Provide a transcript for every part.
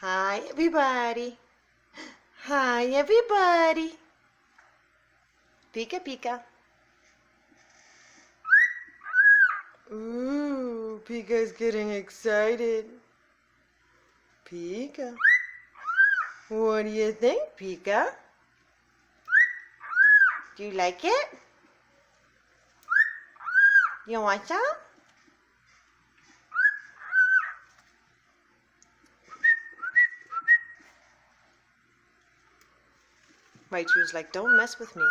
Hi, everybody. Hi, everybody. Pika, Pika. Ooh, Pika's getting excited. Pika. What do you think, Pika? Do you like it? You want some? Raichu's like, don't mess with me.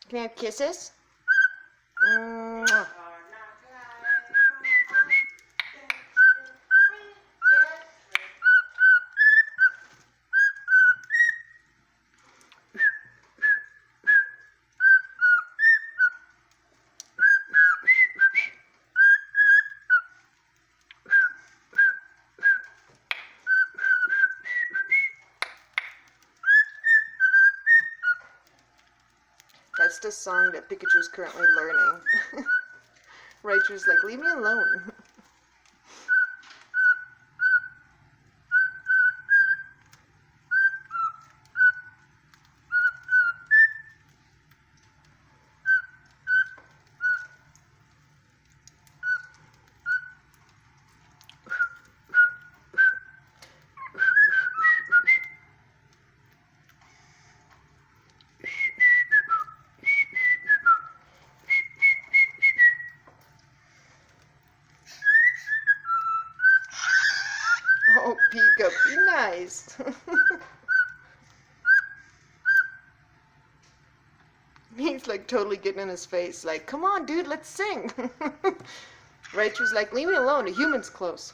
Can I have kisses? Mwah. That's the song that Pikachu's currently learning. Raichu's like, leave me alone. Oh, Pika, be nice. He's like totally getting in his face, like, come on, dude, let's sing. Raichu's like, leave me alone, a human's close.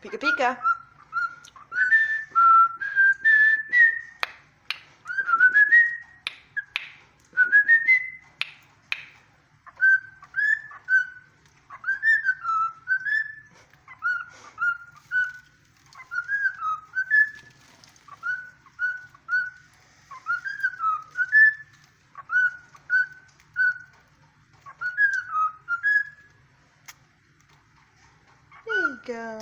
Pika Pika. go.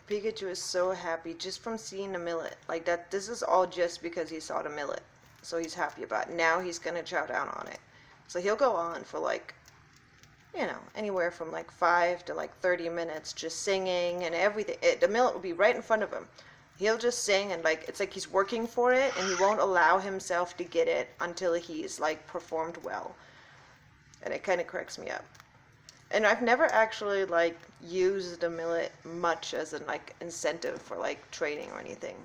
Pikachu is so happy just from seeing the millet. Like that, this is all just because he saw the millet. So he's happy about it. Now he's gonna chow down on it. So he'll go on for like, you know, anywhere from like 5 to like 30 minutes just singing and everything. The millet will be right in front of him. He'll just sing and like, it's like he's working for it and he won't allow himself to get it until he's like performed well. And it kind of cracks me up. And I've never actually like used the millet much as an like incentive for like training or anything.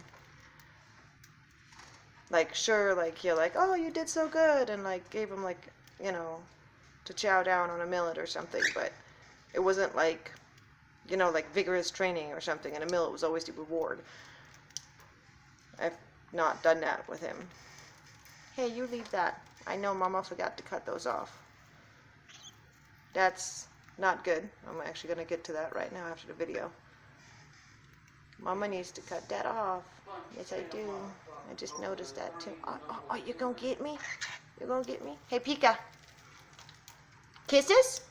Like sure, like you're like, oh, you did so good, and like gave him like, you know, to chow down on a millet or something, but it wasn't like, you know, like vigorous training or something, and a millet was always the reward. I've not done that with him. Hey, you leave that. I know Mama forgot to cut those off. That's not good. I'm actually going to get to that right now after the video. Mama needs to cut that off. Yes, I do. I just noticed that too. Oh, you gonna get me? You gonna get me? Hey, Pika. Kisses?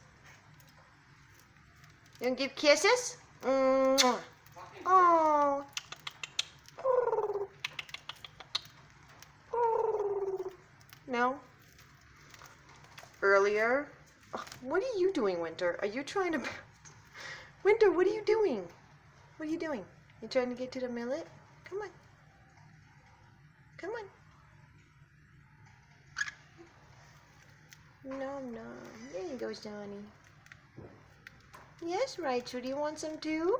You gonna give kisses? Oh. No? Earlier? Oh, what are you doing, Winter? Are you trying to... Winter, what are you doing? What are you doing? You trying to get to the millet? Come on. Come on. No. There you go, Johnny. Yes, Raichu, do you want some too?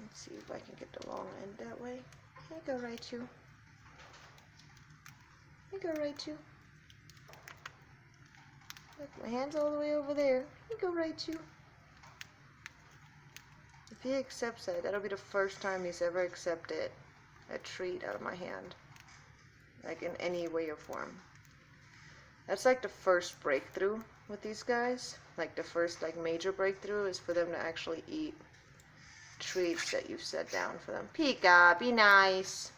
Let's see if I can get the long end that way. Here you go, Raichu. Here you go, Raichu. Look, my hand's all the way over there. Here you go, Raichu. If he accepts it, that'll be the first time he's ever accepted a treat out of my hand. Like in any way or form. That's like the first breakthrough with these guys. Like the first like major breakthrough is for them to actually eat treats that you've set down for them. Pika, be nice.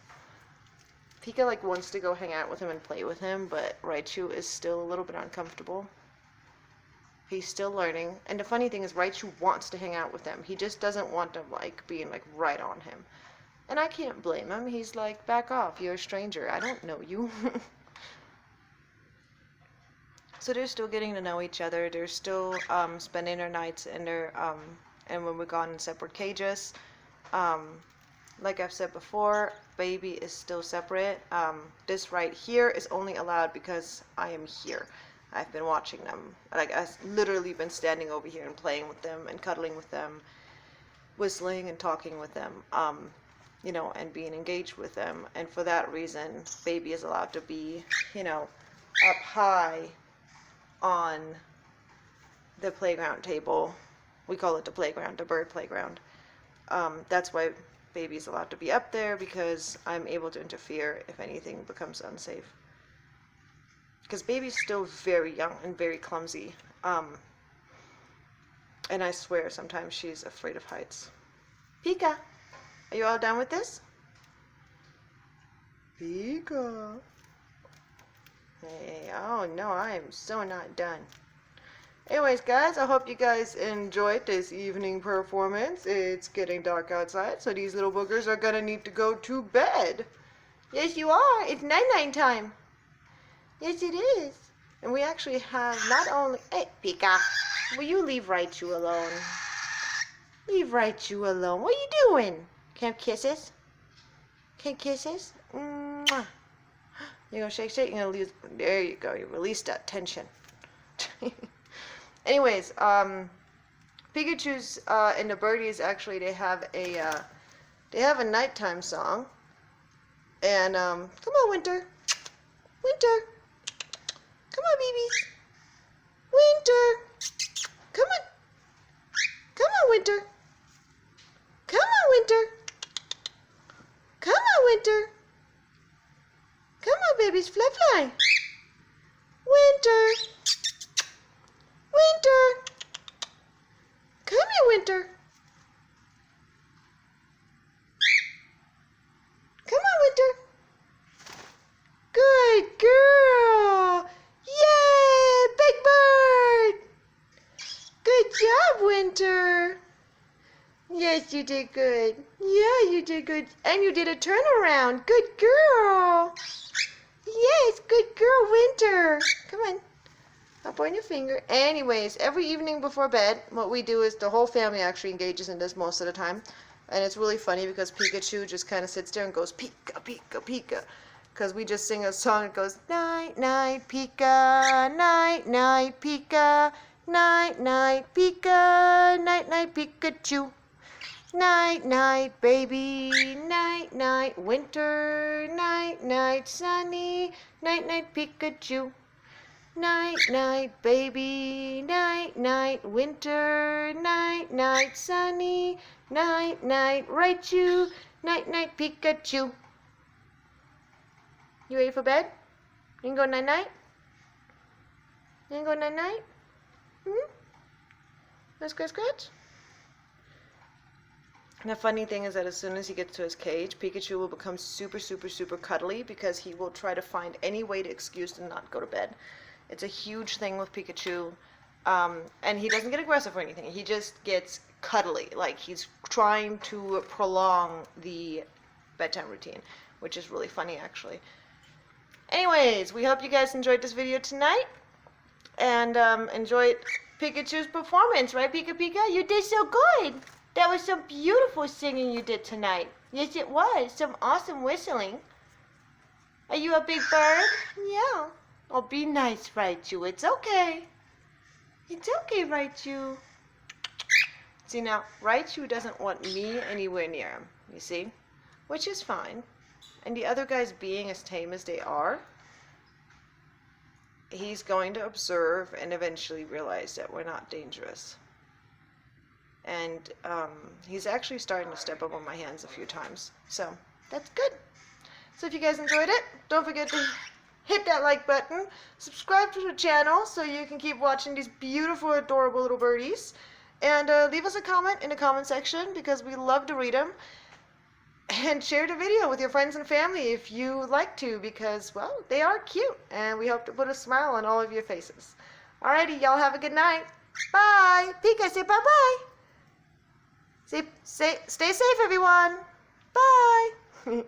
Pika like wants to go hang out with him and play with him, but Raichu is still a little bit uncomfortable. He's still learning. And the funny thing is Raichu wants to hang out with them. He just doesn't want them like being like right on him. And I can't blame him. He's like, back off, you're a stranger. I don't know you. So they're still getting to know each other. They're still spending their nights in their, and when we're gone in separate cages. Like I've said before, baby is still separate. This right here is only allowed because I am here. I've been watching them. Like I've literally been standing over here and playing with them and cuddling with them, whistling and talking with them. You know, and being engaged with them. And for that reason, baby is allowed to be, you know, up high on the playground table. We call it the playground, the bird playground. That's why baby's allowed to be up there, because I'm able to interfere if anything becomes unsafe. Because baby's still very young and very clumsy. And I swear sometimes she's afraid of heights. Pika! Are you all done with this? Pika. Hey, oh no, I am so not done. Anyways, guys, I hope you guys enjoyed this evening performance. It's getting dark outside, so these little boogers are gonna need to go to bed. Yes, you are. It's night-night time. Yes, it is. And we actually have not only... Hey, Pika, will you leave Raichu alone? Leave Raichu alone. What are you doing? Can I have kisses? Can I have kisses? Mwah. You're gonna shake, you're gonna lose. There you go, you released that tension. Anyways, Pikachu's and the birdies actually they have a nighttime song. And come on, Winter. Winter. Come on, babies. Winter. Come on. Come on, Winter. Come on, Winter. Come on, Winter. Come on, babies, fly, fly. Winter. Winter. Come here, Winter. Come on, Winter. Good girl. Yay, big bird. Good job, Winter. Yes, you did good. Yeah, you did good. And you did a turnaround. Good girl. Yes, good girl, Winter. Come on. Up on your finger. Anyways, every evening before bed, what we do is the whole family actually engages in this most of the time. And it's really funny because Pikachu just kind of sits there and goes, Pika, Pika, Pika. Because we just sing a song that goes, night, night, Pika, night, night, Pika, night, night, Pika, night, night, Pikachu. Night, night, baby, night, night, winter, night, night, sunny, night, night, Pikachu. Night, night, baby, night, night, winter, night, night, sunny, night, night, Raichu, night, night, Pikachu. You ready for bed? You can go night-night? You can go night-night? Let's go scratch. And the funny thing is that as soon as he gets to his cage, Pikachu will become super, super, super cuddly because he will try to find any way to excuse to not go to bed. It's a huge thing with Pikachu. And he doesn't get aggressive or anything. He just gets cuddly. Like he's trying to prolong the bedtime routine, which is really funny actually. Anyways, we hope you guys enjoyed this video tonight. And enjoyed Pikachu's performance, right, Pika Pika? You did so good. That was some beautiful singing you did tonight. Yes, it was. Some awesome whistling. Are you a big bird? Yeah. Oh, be nice, Raichu. It's okay. It's okay, Raichu. See, now, Raichu doesn't want me anywhere near him, you see? Which is fine. And the other guys being as tame as they are, he's going to observe and eventually realize that we're not dangerous. And he's actually starting to step up on my hands a few times. So, that's good. So if you guys enjoyed it, don't forget to hit that like button. Subscribe to the channel so you can keep watching these beautiful, adorable little birdies. And leave us a comment in the comment section because we love to read them. And share the video with your friends and family if you like to because, well, they are cute. And we hope to put a smile on all of your faces. Alrighty, y'all have a good night. Bye. Pika, say bye-bye. Stay safe, everyone. Bye.